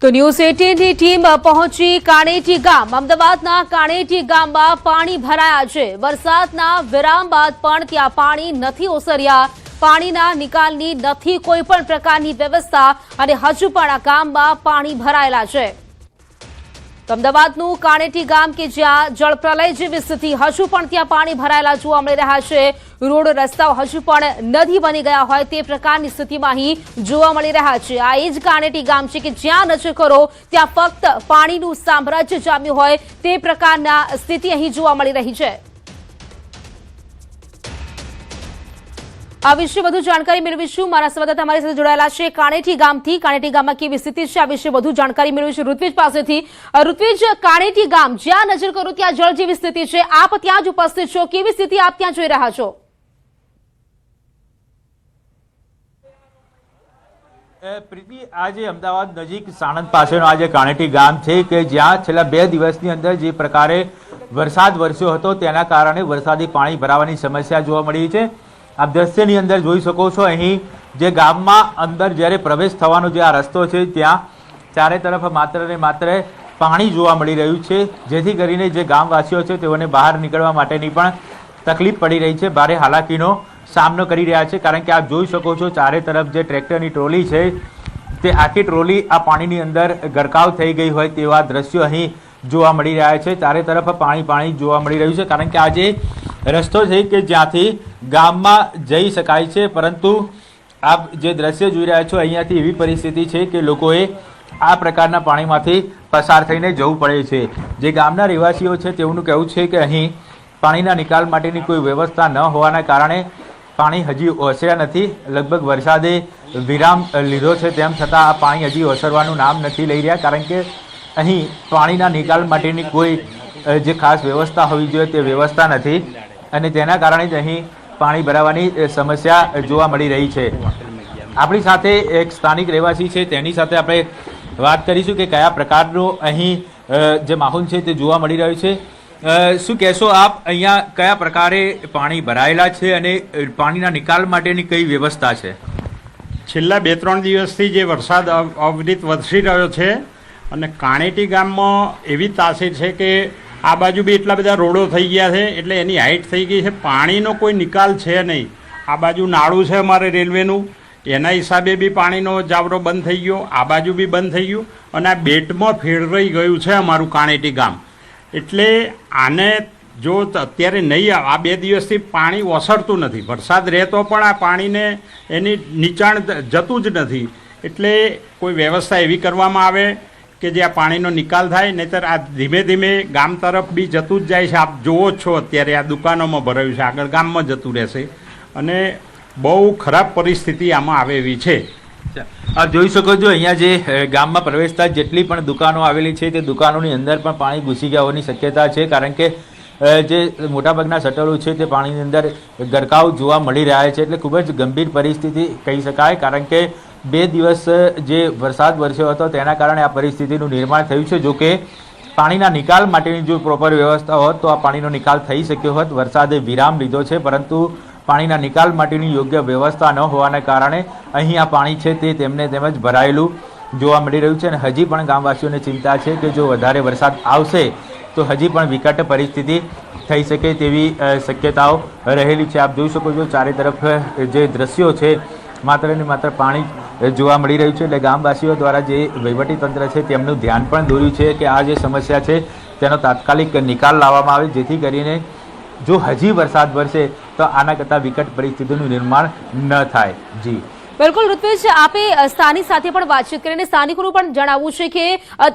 તો ન્યૂઝ 18 ની ટીમ પહોંચી કાણેટી ગામ। અમદાવાદના કાણેટી ગામમાં પાણી ભરાયા છે। વરસાદના વિરામ બાદ પણ ત્યાં પાણી નથી ઓસર્યા। પાણીના નિકાલની નથી કોઈ પણ પ્રકારની વ્યવસ્થા અને હજુ પણ આ ગામમાં પાણી ભરાયેલા છે। અમદાવાદનું કાણેટી ગામ કે જ્યાં જળપ્રલય જેવી સ્થિતિ હજુ પણ ત્યાં પાણી ભરાયેલા જોવા મળી રહ્યા છે। રોડ રસ્તાઓ હજુ પણ નદી બની ગયા હોય તે પ્રકારની સ્થિતિમાં અહીં જોવા મળી રહ્યા છે। આ એ જ કાણેટી ગામ છે કે જ્યાં નજર કરો ત્યાં ફક્ત પાણીનું સામ્રાજ્ય જામ્યું હોય તે પ્રકારના સ્થિતિ અહીં જોવા મળી રહી છે। આ વિશે વધુ જાણકારી મેળવીશું। મારા સંવાદદાતા અમારી સાથે જોડાયેલા છે કાણેટી ગામથી। કાણેટી ગામમાં કેવી સ્થિતિ છે આ વિશે વધુ જાણકારી મેળવીશું ઋત્વિજ પાસેથી। ઋત્વિજ, કાણેટી ગામ જ્યાં નજર કરો ત્યાં જળ જેવી સ્થિતિ છે, આપ ત્યાં જ ઉપસ્થિત છો, કેવી સ્થિતિ આપ ત્યાં જોઈ રહ્યા છો? પ્રીતિ, આજે અમદાવાદ નજીક સાણંદ પાસેનો આજે કાણેટી ગામ છે કે જ્યાં છેલ્લા 2 દિવસની અંદર જે પ્રકારે વરસાદ વરસ્યો હતો તેના કારણે વરસાદી પાણી ભરાવાની સમસ્યા જોવા મળી છે। આપ દ્રશ્યની અંદર જોઈ શકો છો, અહીં જે ગામમાં અંદર જ્યારે પ્રવેશ થવાનો જે આ રસ્તો છે ત્યાં ચારે તરફ માત્ર ને માત્ર પાણી જોવા મળી રહ્યું છે, જેથી કરીને જે ગામવાસીઓ છે તેઓને બહાર નીકળવા માટેની પણ તકલીફ પડી રહી છે, ભારે હાલાકીનો સામનો કરી રહ્યા છે। કારણ કે આપ જોઈ શકો છો ચારે તરફ જે ટ્રેક્ટરની ટ્રોલી છે તે આખી ટ્રોલી આ પાણીની અંદર ગરકાવ થઈ ગઈ હોય તેવા દ્રશ્યો અહીં જોવા મળી રહ્યા છે। ચારે તરફ પાણી જોવા મળી રહ્યું છે, કારણ કે આજે રસ્તો છે કે જ્યાંથી ગામમાં જઈ શકાય છે, પરંતુ આપ જે દ્રશ્ય જોઈ રહ્યા છો અહીંયાથી એવી પરિસ્થિતિ છે કે લોકોએ આ પ્રકારના પાણીમાંથી પસાર થઈને જવું પડે છે। જે ગામના રહેવાસીઓ છે તેઓનું કહેવું છે કે અહીં પાણીના નિકાલ માટેની કોઈ વ્યવસ્થા ન હોવાના કારણે પાણી હજી ઓસર્યા નથી। લગભગ વરસાદે વિરામ લીધો છે તેમ છતાં આ પાણી હજી ઓસરવાનું નામ નથી લઈ રહ્યા, કારણ કે અહીં પાણીના નિકાલ માટેની કોઈ જે ખાસ વ્યવસ્થા હોવી જોઈએ તે વ્યવસ્થા નથી અને તેના કારણે જ અહીં પાણી ભરાવાની સમસ્યા જોવા મળી રહી છે। આપણી સાથે એક સ્થાનિક રહેવાસી છે, તેની સાથે આપણે વાત કરીશું કે કયા પ્રકારનો અહીં જે માહોલ છે તે જોવા મળી રહ્યો છે। શું કહેશો આપ, અહીંયા કયા પ્રકારે પાણી ભરાયેલા છે અને પાણીના નિકાલ માટેની કઈ વ્યવસ્થા છે? છેલ્લા 2-3 દિવસથી જે વરસાદ અવિરત વરસી રહ્યો છે અને કાણેટી ગામમાં એવી તાસીર છે કે આ બાજુ બી એટલા બધા રોડો થઈ ગયા છે, એટલે એની હાઈટ થઈ ગઈ છે, પાણીનો કોઈ નિકાલ છે નહીં। આ બાજુ નાળું છે અમારે રેલવેનું, એના હિસાબે બી પાણીનો જાવરો બંધ થઈ ગયો, આ બાજુ બી બંધ થઈ ગયું અને આ બેટમાં ફેરવાઈ ગયું છે અમારું કાણેટી ગામ। એટલે આને જો અત્યારે નહીં, આ 2 દિવસથી પાણી ઓસરતું નથી, વરસાદ રહેતો પણ આ પાણીને એની નીચાણ જતું જ નથી। એટલે કોઈ વ્યવસ્થા એવી કરવામાં આવે કે જે આ પાણીનો નિકાલ થાય, નહીંતર આ ધીમે ધીમે ગામ તરફ બી જતું જ જાય છે। આપ જુઓ છો અત્યારે આ દુકાનોમાં ભરાયું છે, આગળ ગામમાં જતું રહેશે અને બહુ ખરાબ પરિસ્થિતિ આમાં આવે એવી છે। આપ જોઈ શકો છો અહીંયા જે ગામમાં પ્રવેશતા જેટલી પણ દુકાનો આવેલી છે તે દુકાનોની અંદર પણ પાણી ઘૂસી ગયા હોવાની શક્યતા છે, કારણ કે જે મોટાભાગના શટરો છે તે પાણીની અંદર ગરકાવ જોવા મળી રહ્યા છે। એટલે ખૂબ જ ગંભીર પરિસ્થિતિ કહી શકાય, કારણ કે 2 દિવસ જે વરસાદ વરસ્યો હતો તેના કારણે આ પરિસ્થિતિનું નિર્માણ થયું છે। જો કે પાણીના નિકાલ માટેની જો પ્રોપર વ્યવસ્થા હોત તો આ પાણીનો નિકાલ થઈ શક્યો હોત। વરસાદે વિરામ લીધો છે, પરંતુ પાણીના નિકાલ માટેની યોગ્ય વ્યવસ્થા ન હોવાના કારણે અહીં આ પાણી છે તે તેમને તેમજ ભરાયેલું જોવા મળી રહ્યું છે અને હજી પણ ગામવાસીઓને ચિંતા છે કે જો વધારે વરસાદ આવશે તો હજી પણ વિકટ પરિસ્થિતિ થઈ શકે તેવી શક્યતાઓ રહેલી છે। આપ જોઈ શકો છો ચારે તરફ જે દ્રશ્યો છે માત્ર ને માત્ર પાણી જોવા મળી રહ્યું છે। એટલે ગામવાસીઓ દ્વારા જે વહીવટીતંત્ર છે તેમનું ધ્યાન પણ દોર્યું છે કે આ જે સમસ્યા છે તેનો તાત્કાલિક નિકાલ લાવવામાં આવે, જેથી કરીને જો હજી વરસાદ વરસે તો આના કરતાં વિકટ પરિસ્થિતિનું નિર્માણ ન થાય। જી બિલકુલ ઋત્વિજ, આપે સ્થાનિક સાથે પણ વાતચીત કરીને સ્થાનિકોનું પણ જણાવવું છે કે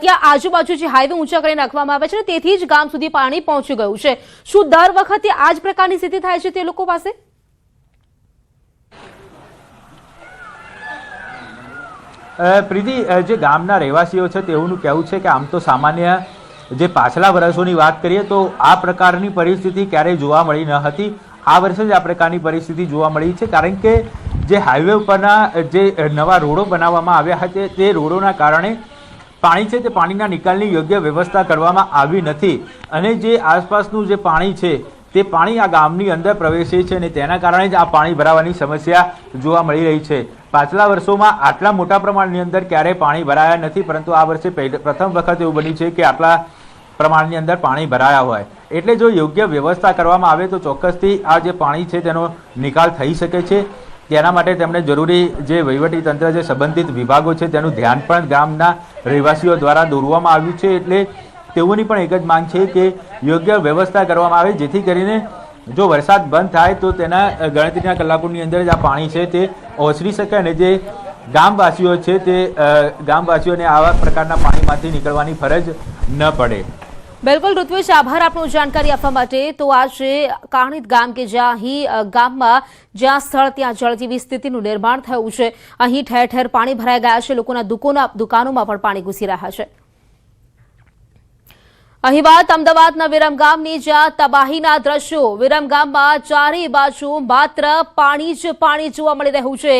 ત્યાં આજુબાજુ જે હાઈવે ઊંચા કરીને રાખવામાં આવે છે તેથી જ ગામ સુધી પાણી પહોંચી ગયું છે। શું દર વખતે આ જ પ્રકારની સ્થિતિ થાય છે તે લોકો પાસે? પ્રીતિ, જે ગામના રહેવાસીઓ છે તેઓનું કહેવું છે કે આમ તો સામાન્ય જે પાછલા વર્ષોની વાત કરીએ તો આ પ્રકારની પરિસ્થિતિ ક્યારેય જોવા મળી ન હતી। આ વર્ષે જ આ પ્રકારની પરિસ્થિતિ જોવા મળી છે, કારણ કે જે હાઈવે ઉપરના જે નવા રોડો બનાવવામાં આવ્યા હતા તે રોડોના કારણે પાણી છે તે પાણીના નિકાલની યોગ્ય વ્યવસ્થા કરવામાં આવી નથી અને જે આસપાસનું જે પાણી છે તે પાણી આ ગામની અંદર પ્રવેશે છે અને તેના કારણે જ આ પાણી ભરાવાની સમસ્યા જોવા મળી રહી છે। પાછલા વર્ષોમાં આટલા મોટા પ્રમાણની અંદર ક્યારેય પાણી ભરાયા નથી, પરંતુ આ વર્ષે પ્રથમ વખત એવું બન્યું છે કે આટલા પ્રમાણની અંદર પાણી ભરાયા હોય. એટલે જો યોગ્ય વ્યવસ્થા કરવામાં આવે તો ચોક્કસથી આ જે પાણી છે તેનો નિકાલ થઈ શકે છે. તેના માટે તેમણે જરૂરી જે વહીવટી તંત્ર, જે સંબંધિત વિભાગો છે તેનું ધ્યાન પણ ગામના રહેવાસીઓ દ્વારા દોરવામાં આવ્યું છે. એટલે તેઓની પણ એક જ માંગ છે કે યોગ્ય વ્યવસ્થા કરવામાં આવે, જેથી કરીને જો વરસાદ બંધ થાય તો તેના ગણતરીના કલાકોની અંદર જ આ પાણી છે તે ઓસરી શકે અને જે ગામવાસીઓ છે તે ગામવાસીઓને આવા પ્રકારના પાણીમાંથી નીકળવાની ફરજ ન પડે. બિલકુલ ઋત્વિજ, આભાર આપનો જાણકારી આપવા માટે. તો આજે કાણિત ગામ કે જ્યાં અહીં ગામમાં જ્યાં સ્થળ ત્યાં જળ જેવી સ્થિતિનું નિર્માણ થયું છે, અહીં ઠેર ઠેર પાણી ભરાઈ ગયા છે, લોકોના દુકાનોમાં પણ પાણી ઘૂસી રહ્યા છે. અહીં વાત અમદાવાદના વિરમગામની, જ્યાં તબાહીના દ્રશ્યો. વિરમગામમાં ચારે બાજુ માત્ર પાણી જ પાણી જોવા મળી રહ્યું છે.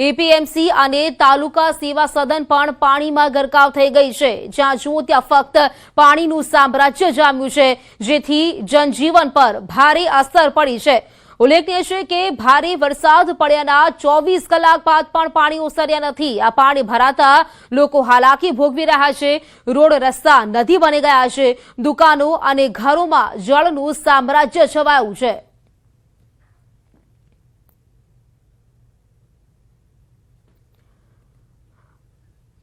એપીએમસી અને તાલુકા સેવા સદન પણ પાણીમાં ગરકાવ થઈ ગઈ છે. જ્યાં જુઓ ત્યાં ફક્ત પાણીનું સામ્રાજ્ય જામ્યું છે, જેથી જનજીવન પર ભારે અસર પડી છે. ઉલ્લેખનીય છે કે ભારે વરસાદ પડ્યાના 24 કલાક બાદ પણ પાણી ઓસર્યા નથી. આ પાણી ભરાતા લોકો હાલાકી ભોગવી રહ્યા છે. રોડ રસ્તા નદી બની ગયા છે. દુકાનો અને ઘરોમાં જળનું સામ્રાજ્ય છવાયું છે.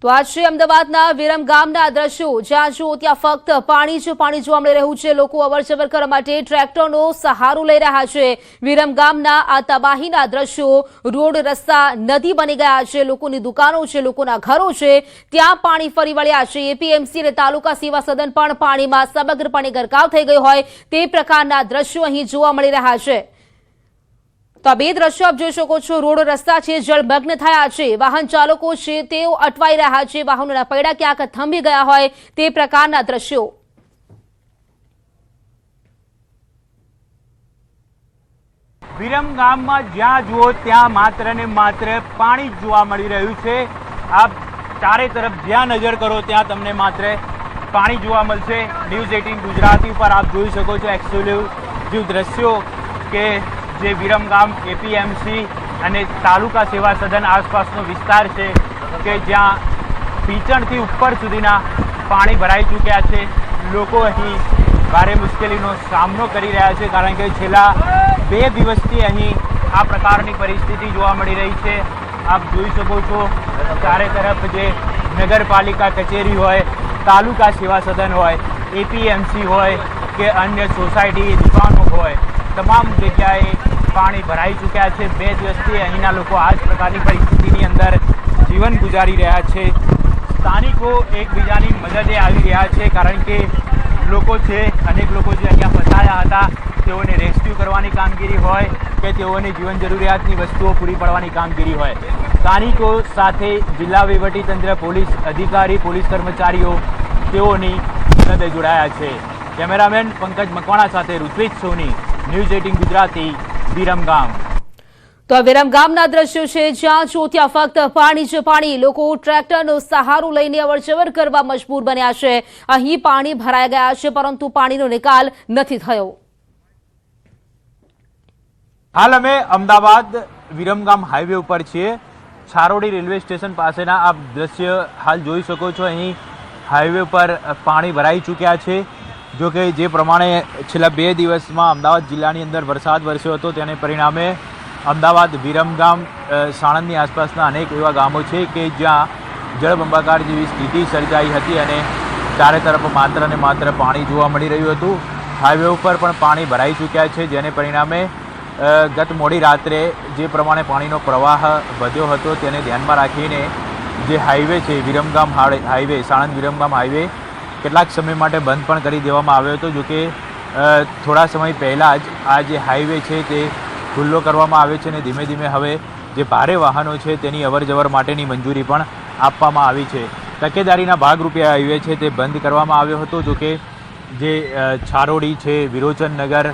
તો આ છે અમદાવાદના વિરમગામના દ્રશ્યો, જ્યાં જુઓ ત્યાં ફક્ત પાણી જ પાણી જોવા મળી રહ્યું છે. લોકો અવરજવર કરવા માટે ટ્રેક્ટરનો સહારો લઈ રહ્યા છે. વિરમગામના આ તબાહીના દ્રશ્યો, રોડ રસ્તા નદી બની ગયા છે. લોકોની દુકાનો છે, લોકોના ઘરો છે, ત્યાં પાણી ફરી વળ્યા છે. એપીએમસી અને તાલુકા સેવા સદન પણ પાણીમાં સમગ્રપણે ગરકાવ થઈ ગયો હોય તે પ્રકારના દ્રશ્યો અહીં જોવા મળી રહ્યા છે. તો આ બે દ્રશ્યો આપ જોઈ શકો છો. રોડ રસ્તા છે જળમગ્ન થયા છે. વાહન ચાલકો છે તેઓ અટવાઈ રહ્યા છે. વાહનોના પૈડા ક્યાંક થંભી ગયા હોય તે પ્રકારના દ્રશ્યો. વિરમગામમાં જ્યાં જુઓ ત્યાં માત્ર ને માત્ર પાણી જ જોવા મળી રહ્યું છે. આપ ચારે તરફ જ્યાં નજર કરો ત્યાં તમને માત્ર પાણી જોવા મળશે. ન્યૂઝ 18 ગુજરાતી પર આપ જોઈ શકો છો એક્સક્લુઝિવ દ્રશ્યો કે જે વિરમગામ એપીએમસી અને તાલુકા સેવા સદન આસપાસનો વિસ્તાર છે કે જ્યાં પીચણથી ઉપર સુધીના પાણી ભરાઈ ચૂક્યા છે. લોકો અહીં ભારે મુશ્કેલીનો સામનો કરી રહ્યા છે, કારણ કે છેલ્લા 2 દિવસથી અહીં આ પ્રકારની પરિસ્થિતિ જોવા મળી રહી છે. આપ જોઈ શકો છો ચારે તરફ જે નગરપાલિકા કચેરી હોય, તાલુકા સેવા સદન હોય, એપીએમસી હોય કે અન્ય સોસાયટી દુકાનો હોય, તમામ જગ્યાએ પાણી ભરાઈ ચૂક્યા છે. 2 દિવસથી અહીંના લોકો આ જ પ્રકારની પરિસ્થિતિની અંદર જીવન ગુજારી રહ્યા છે. સ્થાનિકો એકબીજાની મદદે આવી રહ્યા છે, કારણ કે લોકો છે, અનેક લોકો જે અહીંયા ફસાયા હતા તેઓને રેસ્ક્યુ કરવાની કામગીરી હોય કે તેઓને જીવન જરૂરિયાતની વસ્તુઓ પૂરી પાડવાની કામગીરી હોય, સ્થાનિકો સાથે જિલ્લા વહીવટીતંત્ર, પોલીસ અધિકારી, પોલીસ કર્મચારીઓ તેઓની મદદે જોડાયા છે. કેમેરામેન પંકજ મકવાણા સાથે ઋત્વિજ સોની, ન્યૂઝ 18 ગુજરાતી, વિરમગામ. તો આ વિરમગામના દ્રશ્યો છે, જ્યાં જો ત્યાં ફક્ત પાણી જ પાણી. લોકો ટ્રેક્ટરનો સહારો લઈને અવરજવર કરવા મજબૂર બન્યા છે. અહીં પાણી ભરાઈ ગયા છે, પરંતુ પાણીનો નિકાલ નથી થયો. હાલ અમે અમદાવાદ વિરમગામ હાઈવે ઉપર છીએ. છારોડી રેલવે સ્ટેશન પાસેના આપ દ્રશ્ય હાલ જોઈ શકો છો. અહીં હાઈવે ઉપર પાણી ભરાઈ ચૂક્યા છે. જો કે જે પ્રમાણે છેલ્લા 2 દિવસમાં અમદાવાદ જિલ્લાની અંદર વરસાદ વરસ્યો હતો તેને પરિણામે અમદાવાદ, વિરમગામ, સાણંદની આસપાસના અનેક એવા ગામો છે કે જ્યાં જળબંબાકાર જેવી સ્થિતિ સર્જાઈ હતી અને ચારે તરફ માત્ર ને માત્ર પાણી જોવા મળી રહ્યું હતું. હાઈવે ઉપર પણ પાણી ભરાઈ ચૂક્યા છે, જેને પરિણામે ગત મોડી રાત્રે જે પ્રમાણે પાણીનો પ્રવાહ વધ્યો હતો તેને ધ્યાનમાં રાખીને જે હાઈવે છે વિરમગામ હાઈવે, સાણંદ વિરમગામ હાઈવે કેટલાક સમય માટે બંધ પણ કરી દેવામાં આવ્યો હતો. જોકે થોડા સમય પહેલાં જ આ જે હાઈવે છે તે ખુલ્લો કરવામાં આવ્યો છે અને ધીમે ધીમે હવે જે ભારે વાહનો છે તેની અવરજવર માટેની મંજૂરી પણ આપવામાં આવી છે. તકેદારીના ભાગરૂપે આ હાઈવે છે તે બંધ કરવામાં આવ્યો હતો. જોકે જે છારોડી છે, વિરોચનનગર,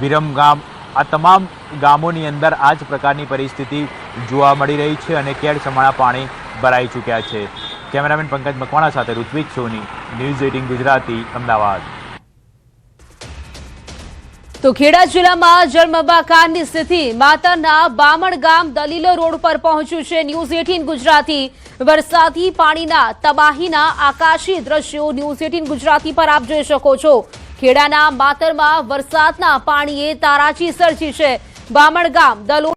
વિરમગામ, આ તમામ ગામોની અંદર આ જ પ્રકારની પરિસ્થિતિ જોવા મળી રહી છે અને કેડસમાણા પાણી ભરાઈ ચૂક્યા છે. કેમેરામેન પંકજ મકવાણા સાથે ઋત્વિજ સોની, ન્યૂઝ 18 ગુજરાતી, અમદાવાદ. તો ખેડા જિલ્લામાં જળબંબાકારની સ્થિતિ માતરના બામણ ગામ દલીલો રોડ પર પહોંચ્યું છે ન્યૂઝ 18 ગુજરાતી વરસાદી પાણીના તબાહીના આકાશી દ્રશ્યો ન્યૂઝ 18 ગુજરાતી પર આપ જોઈ શકો છો ખેડાના માતરમાં વરસાદના પાણીએ તારાજી સર્જી છે બામણ ગામ દલો